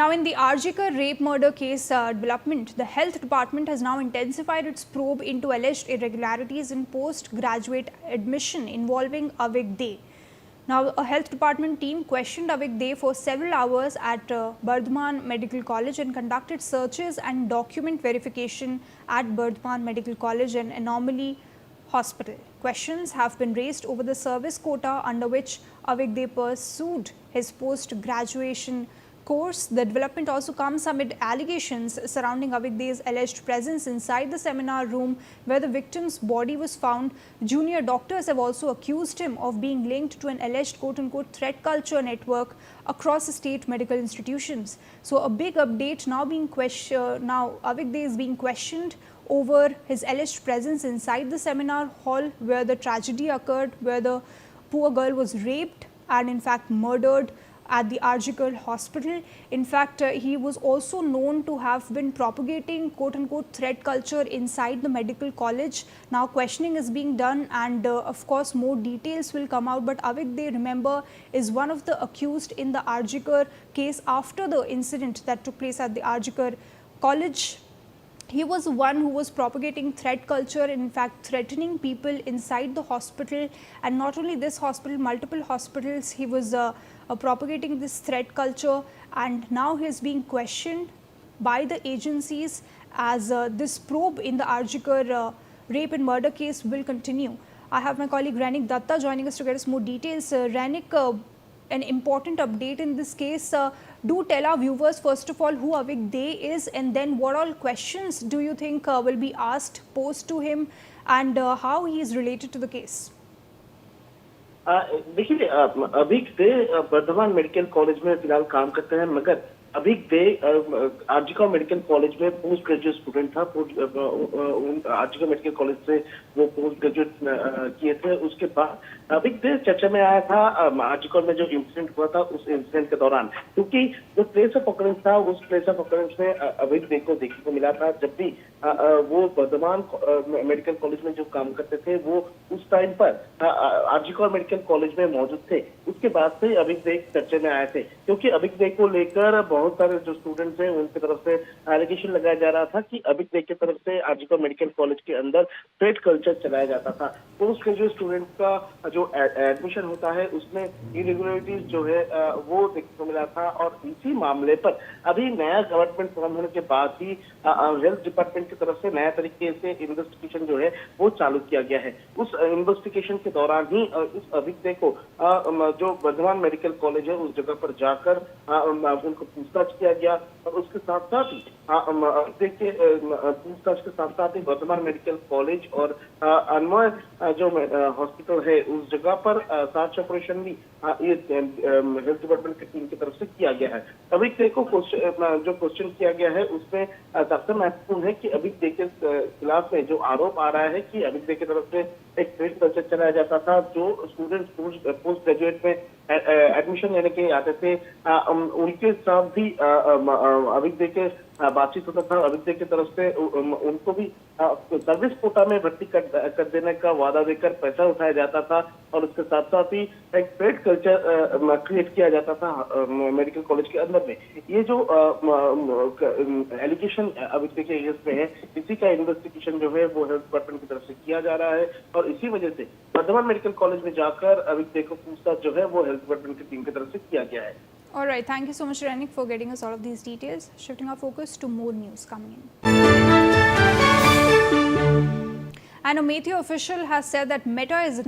Now, in the Arjikar rape murder case development, the health department has now intensified its probe into alleged irregularities in postgraduate admission involving Avik De. Now, a health department team questioned Avik De for several hours at Bardhaman Medical College and conducted searches and document verification at Bardhaman Medical College and Anomaly Hospital. Questions have been raised over the service quota under which Avik De pursued his post-graduation course. The development also comes amid allegations surrounding Avik De's alleged presence inside the seminar room where the victim's body was found. Junior doctors have also accused him of being linked to an alleged quote-unquote threat culture network across state medical institutions. So a big update now being questioned. Now Avik De is being questioned over his alleged presence inside the seminar hall where the tragedy occurred, where the poor girl was raped and in fact murdered at the Arjikar hospital. In fact, he was also known to have been propagating quote-unquote threat culture inside the medical college. Now questioning is being done and of course more details will come out. But Avik De, remember, is one of the accused in the Arjikar case after the incident that took place at the Arjikar college. He was the one who was propagating threat culture, in fact threatening people inside the hospital, and not only this hospital, multiple hospitals. He was propagating this threat culture, and now he is being questioned by the agencies as this probe in the Arjikar rape and murder case will continue. I have my colleague Rainik Datta joining us to get us more details. Rainik, an important update in this case. Do tell our viewers first of all who Avik De is, and then what all questions do you think will be asked, posed to him, and how he is related to the case. देखिए, अभिक दे Bardhaman medical college में फिलहाल काम करते हैं, मगर अभिक दे RG Kar medical college में post graduate student था। RG Kar medical college से वो पोस्ट ग्रेजुएट किए थे। उसके बाद अभिक दे चर्चा में आया था आरजीकर में जो इंसिडेंट हुआ था उस इंसिडेंट के दौरान, क्योंकि जो प्लेस ऑफ ऑकरेंस था उस प्लेस ऑफ ऑकरेंस में अभिक दे को देखने को मिला था जब भी वो बर्धमान मेडिकल कॉलेज में जो काम करते थे वो उस टाइम पर आरजीकर मेडिकल कॉलेज में मौजूद थे। उसके बाद से अभिक दे चर्चे में आए थे, क्योंकि अभिक दे को लेकर बहुत सारे जो स्टूडेंट्स हैं उनकी तरफ से एलिगेशन लगाया जा रहा था कि अभिक दे की तरफ से आरजीकर मेडिकल कॉलेज के अंदर थ्रेट कल्चर चलाया जाता था। पोस्ट ग्रेजुएट स्टूडेंट का जो एडमिशन होता है उसमें इरेगुलरिटीज जो है वो देखने को मिला था, और इसी मामले पर अभी नया गवर्नमेंट फॉर्म होने के बाद ही हेल्थ डिपार्टमेंट की तरफ से नया तरीके से इन्वेस्टिगेशन जो है वो चालू किया गया है। उस इन्वेस्टिगेशन के दौरान ही इस अभिक दे को जो बर्धमान मेडिकल कॉलेज है उस जगह पर जाकर उनको पूछताछ किया गया, और उसके साथ साथ ही अभिक के पूछताछ के साथ साथ ही बर्धमान मेडिकल कॉलेज और अन्वय जो हॉस्पिटल है उस जगह पर सर्च ऑपरेशन भी ये हेल्थ डिपार्टमेंट की टीम की तरफ से किया गया है। अभिक दे को जो क्वेश्चन किया गया है उसमें सबसे महत्वपूर्ण है कि अभिक दे के खिलाफ में जो आरोप आ रहा है कि अभिक दे की तरफ से एक थ्रेट कल्चर चलाया जाता था। जो स्टूडेंट पोस्ट ग्रेजुएट में एडमिशन लेने के आते थे उनके साथ भी अभिक दे के बातचीत होता था। अभिक दे की तरफ से उनको भी सर्विस कोटा में भर्ती कर देने का वादा देकर पैसा उठाया जाता था, और उसके साथ साथ ही एक थ्रेट कल्चर क्रिएट किया जाता था मेडिकल कॉलेज के अंदर में। ये जो एलिगेशन अभिक दे के केस में है, इसी का इन्वेस्टिगेशन जो है वो हेल्थ डिपार्टमेंट की तरफ से किया जा रहा है, और इसी वजह से बर्धमान मेडिकल कॉलेज में जाकर अभिक दे को पूछताछ जो है वो हेल्थ डिपार्टमेंट की टीम की तरफ से किया गया है। All right, thank you so much, Rainik, for getting us all of these details. Shifting our focus to more news coming in. An Amethy official has said that Meta is